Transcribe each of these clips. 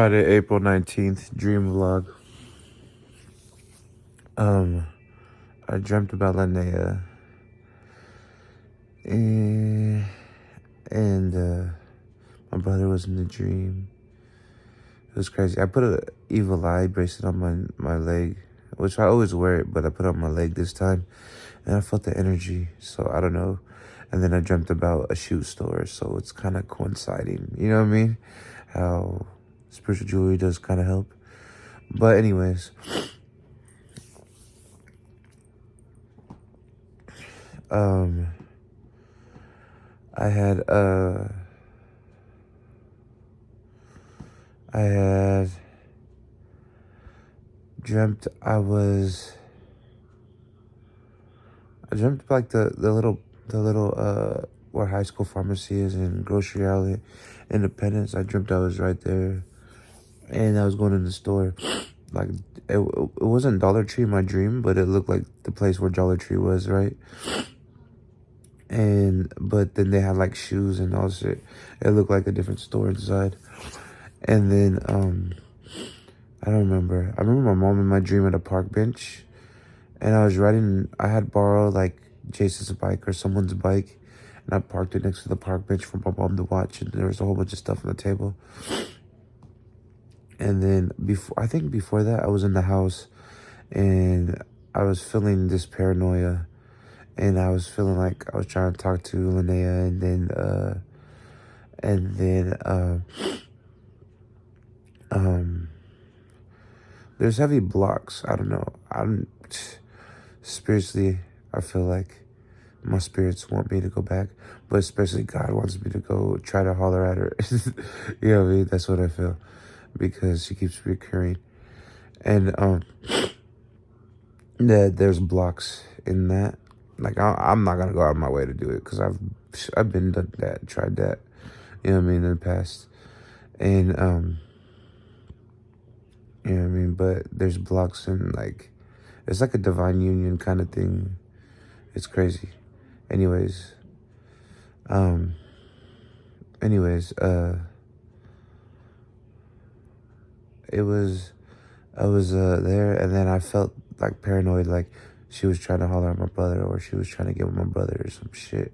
Friday, April 19th, dream vlog. I dreamt about Lanea and my brother was in the dream. It was crazy. I put a evil eye bracelet on my leg, which I always wear it, but I put it on my leg this time, and I felt the energy, so I don't know. And then I dreamt about a shoe store, so it's kind of coinciding. You know what I mean? How spiritual jewelry does kind of help. But anyways, I had dreamt I dreamt like the little where high school pharmacy is in grocery outlet, Independence. I dreamt I was right there, and I was going in the store. Like it wasn't Dollar Tree in my dream, but it looked like the place where Dollar Tree was, right? But then they had like shoes and all shit. It looked like a different store inside. And then I don't remember. I remember my mom in my dream at a park bench, and I had borrowed like Jason's bike or someone's bike, and I parked it next to the park bench for my mom to watch, and there was a whole bunch of stuff on the table. And then I think before that, I was in the house, and I was feeling this paranoia, and I was feeling like I was trying to talk to Lanea, and then there's heavy blocks. I don't know. Spiritually, I feel like my spirits want me to go back, but especially God wants me to go try to holler at her. You know what I mean? That's what I feel, because she keeps recurring. And there's blocks in that. Like I'm not gonna go out of my way to do it, because I've been done that, tried that. You know what I mean, in the past. And you know what I mean. But there's blocks, and like it's like a divine union kind of thing. It's crazy. Anyways, anyways, it was I was there, and then I felt like paranoid, like she was trying to holler at my brother, or she was trying to get with my brother or some shit,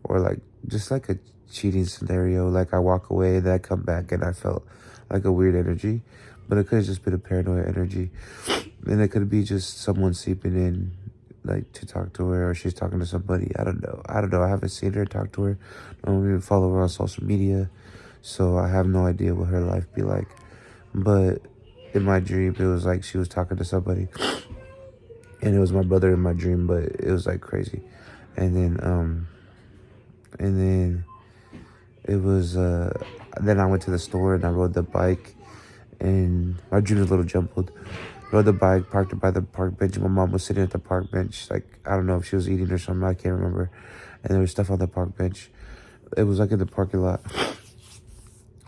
or like just like a cheating scenario. Like I walk away, then I come back, and I felt like a weird energy, but it could have just been a paranoid energy, and it could be just someone seeping in, like to talk to her, or she's talking to somebody. I don't know. I haven't seen her, talk to her. I don't even follow her on social media, so I have no idea what her life be like. But in my dream, it was like she was talking to somebody, and it was my brother in my dream, but it was like crazy. And then it was then I went to the store, and I rode the bike, and my dream was a little jumbled. Rode the bike, parked it by the park bench. My mom was sitting at the park bench, like I don't know if she was eating or something, I can't remember. And there was stuff on the park bench. It was like in the parking lot,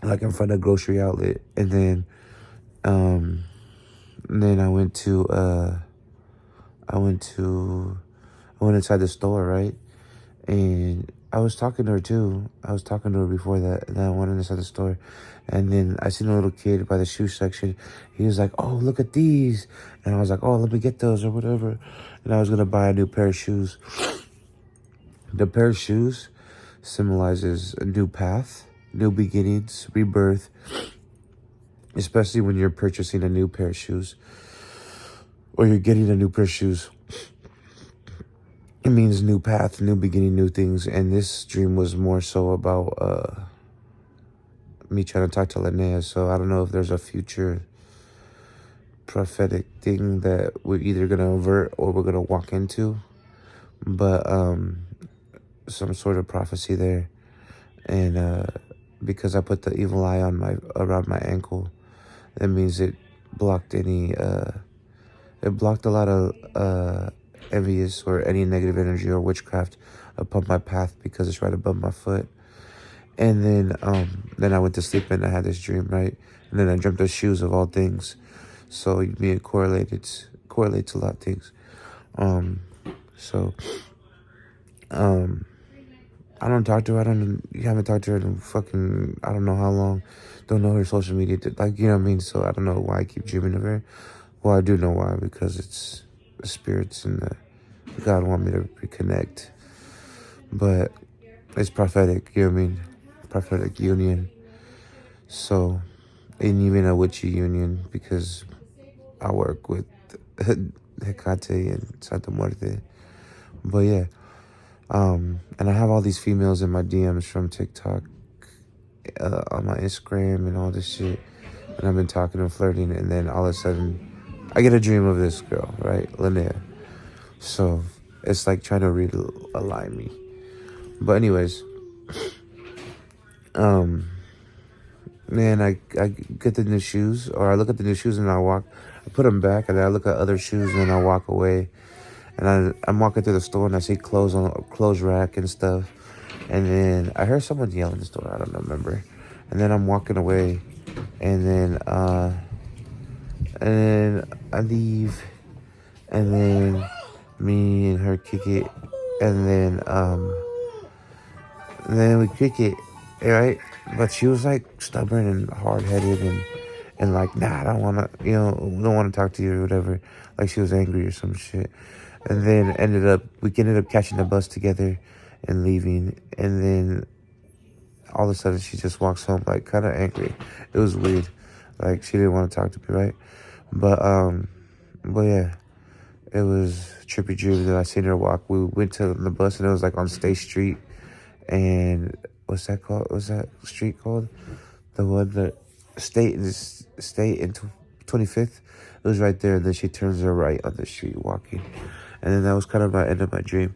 like in front of a grocery outlet. And then I went inside the store, right? And I was talking to her too. I was talking to her before that, and then I went inside the store, and then I seen a little kid by the shoe section. He was like, "Oh, look at these," and I was like, "Oh, let me get those or whatever." And I was gonna buy a new pair of shoes. The pair of shoes symbolizes a new path, new beginnings, rebirth. Especially when you're purchasing a new pair of shoes, or you're getting a new pair of shoes. It means new path, new beginning, new things. And this dream was more so about me trying to talk to Lanea. So I don't know if there's a future prophetic thing that we're either going to avert or we're going to walk into. But some sort of prophecy there. And because I put the evil eye around my ankle, that means it blocked a lot of envious or any negative energy or witchcraft upon my path, because it's right above my foot. And then I went to sleep, and I had this dream, right? And then I dreamt of shoes, of all things. So it correlates a lot of things. So I don't talk to her. You haven't talked to her in fucking, I don't know how long. Don't know her social media. Like, you know what I mean? So I don't know why I keep dreaming of her. Well, I do know why, because it's the spirits and God want me to reconnect. But it's prophetic, you know what I mean? Prophetic union. So, and even a witchy union, because I work with Hecate and Santa Muerte. But yeah, and I have all these females in my DMs from TikTok, on my Instagram and all this shit. And I've been talking and flirting, and then all of a sudden, I get a dream of this girl, right? Lanea. So, it's like trying to realign me. But anyways, man, I get the new shoes, or I look at the new shoes and I put them back, and then I look at other shoes and then I walk away. And I'm walking through the store and I see clothes on a clothes rack and stuff. And then I heard someone yell in the store. I don't remember. And then I'm walking away, and then I leave, and then me and her kick it, and then we kick it, right? But she was like stubborn and hard headed, and like, nah, I don't wanna, don't wanna talk to you or whatever. Like she was angry or some shit. And then we ended up catching the bus together and leaving, and then all of a sudden she just walks home like kind of angry. It was weird. Like she didn't want to talk to me, right? But yeah, it was a trippy dream that I seen her walk. We went to the bus and it was like on State Street, and what's that called? What's that street called? The one that State and 25th. It was right there, and then she turns her right on the street walking, and then that was kind of my end of my dream.